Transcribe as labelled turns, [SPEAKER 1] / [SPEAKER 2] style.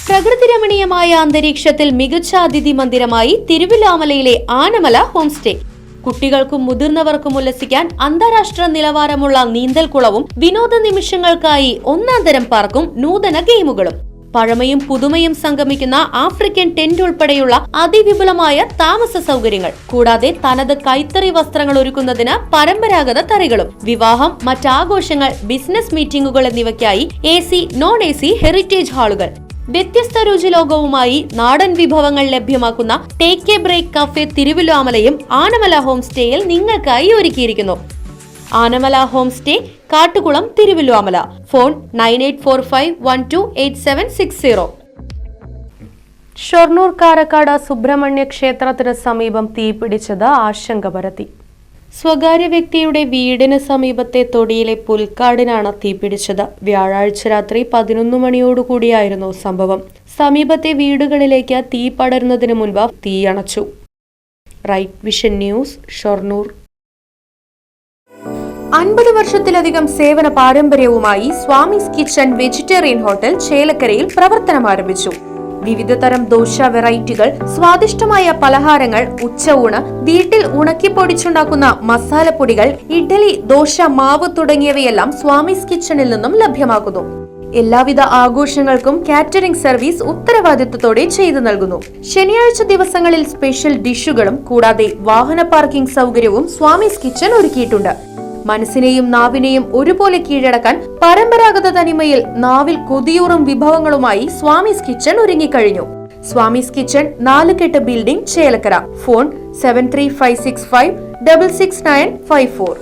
[SPEAKER 1] പ്രകൃതിരമണീയമായ അന്തരീക്ഷത്തിൽ മികച്ച അതിഥി മന്ദിരമായി തിരുവിലാമലയിലെ ആനമല ഹോം സ്റ്റേ. കുട്ടികൾക്കും മുതിർന്നവർക്കും ഉല്ലസിക്കാൻ അന്താരാഷ്ട്ര നിലവാരമുള്ള നീന്തൽക്കുളവും വിനോദ നിമിഷങ്ങൾക്കായി ഒന്നാന്തരം പാർക്കും നൂതന ഗെയിമുകളും. പഴമയും പുതുമയും സംഗമിക്കുന്ന ആഫ്രിക്കൻ ടെന്റ് ഉൾപ്പെടെയുള്ള അതിവിപുലമായ താമസ സൗകര്യങ്ങൾ, കൂടാതെ തനത് കൈത്തറി വസ്ത്രങ്ങൾ ഒരുക്കുന്നതിന് പരമ്പരാഗത തറികളും. വിവാഹം, മറ്റാഘോഷങ്ങൾ, ബിസിനസ് മീറ്റിംഗുകൾ എന്നിവയ്ക്കായി AC, നോൺ AC ഹെറിറ്റേജ് ഹാളുകൾ. വ്യത്യസ്ത രുചിലോകവുമായി നാടൻ വിഭവങ്ങൾ ലഭ്യമാക്കുന്ന ടേക്ക് എ ബ്രേക്ക് കഫേ തിരുവിലാമലയും ആനമല ഹോം സ്റ്റേയിൽ നിങ്ങൾക്കായി ഒരുക്കിയിരിക്കുന്നു. Anamala home stay, Kattukulam, Thiruvilwamala. Phone 9845128760. Shoranur Karakkad Subrahmanya ക്ഷേത്രത്തിന് സമീപം തീപിടിച്ചത് ആശങ്ക പരത്തി. സ്വകാര്യ വ്യക്തിയുടെ വീടിന് സമീപത്തെ തൊടിയിലെ പുൽക്കാടിനാണ് തീപിടിച്ചത്. വ്യാഴാഴ്ച രാത്രി 11 മണിയോടുകൂടിയായിരുന്നു സംഭവം. സമീപത്തെ വീടുകളിലേക്ക് തീ പടരുന്നതിന് മുൻപ് തീയണച്ചു. Right vision news, Shoranur. 50 വർഷത്തിലധികം സേവന പാരമ്പര്യവുമായി സ്വാമീസ് കിച്ചൺ വെജിറ്റേറിയൻ ഹോട്ടൽ ചേലക്കരയിൽ പ്രവർത്തനം ആരംഭിച്ചു. വിവിധ തരം ദോശ വെറൈറ്റികൾ, സ്വാദിഷ്ടമായ പലഹാരങ്ങൾ, ഉച്ചയൂണ്, വീട്ടിൽ ഉണക്കിപ്പൊടിച്ചുണ്ടാക്കുന്ന മസാലപ്പൊടികൾ, ഇഡ്ഡലി, ദോശ മാവ് തുടങ്ങിയവയെല്ലാം സ്വാമീസ് കിച്ചണിൽ നിന്നും ലഭ്യമാക്കുന്നു. എല്ലാവിധ ആഘോഷങ്ങൾക്കും കാറ്ററിംഗ് സർവീസ് ഉത്തരവാദിത്വത്തോടെ ചെയ്തു നൽകുന്നു. ശനിയാഴ്ച ദിവസങ്ങളിൽ സ്പെഷ്യൽ ഡിഷുകളും കൂടാതെ വാഹന പാർക്കിംഗ് സൗകര്യവും സ്വാമീസ് കിച്ചൺ ഒരുക്കിയിട്ടുണ്ട്. മനസ്സിനെയും നാവിനെയും ഒരുപോലെ കീഴടക്കാൻ പരമ്പരാഗത തനിമയിൽ നാവിൽ കൊതിയൂറും വിഭവങ്ങളുമായി സ്വാമീസ് കിച്ചൺ ഒരുങ്ങിക്കഴിഞ്ഞു. സ്വാമീസ് കിച്ചൺ 4 കെട്ട് ബിൽഡിംഗ്, ചേലക്കര. ഫോൺ 7356566954.